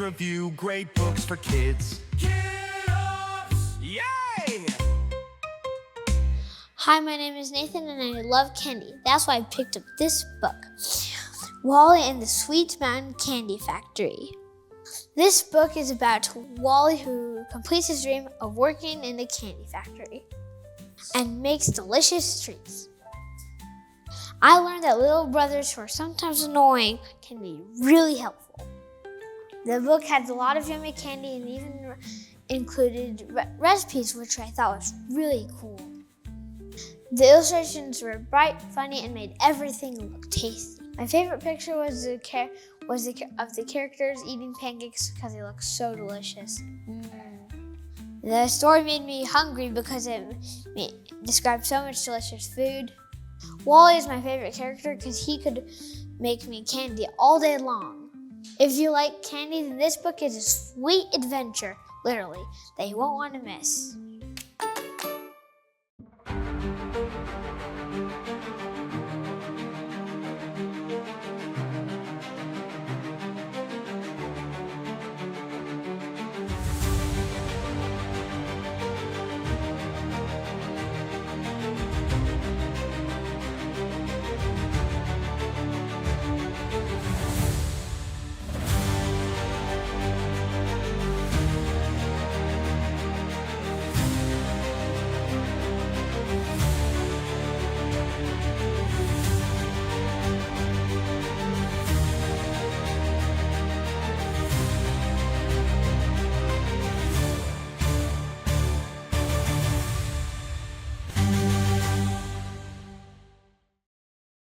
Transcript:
review, great books for kids. Kiddos! Yay! Hi, my name is Nathan and I love candy. That's why I picked up this book, Wally and the Sweet Mountain Candy Factory. This book is about Wally who completes his dream of working in a candy factory and makes delicious treats. I learned that little brothers who are sometimes annoying can be really helpful. The book had a lot of yummy candy and even included recipes, which I thought was really cool. The illustrations were bright, funny, and made everything look tasty. My favorite picture was of the characters eating pancakes because they look so delicious. The story made me hungry because it described so much delicious food. Wally is my favorite character because he could make me candy all day long. If you like candy, then this book is a sweet adventure, literally, that you won't want to miss.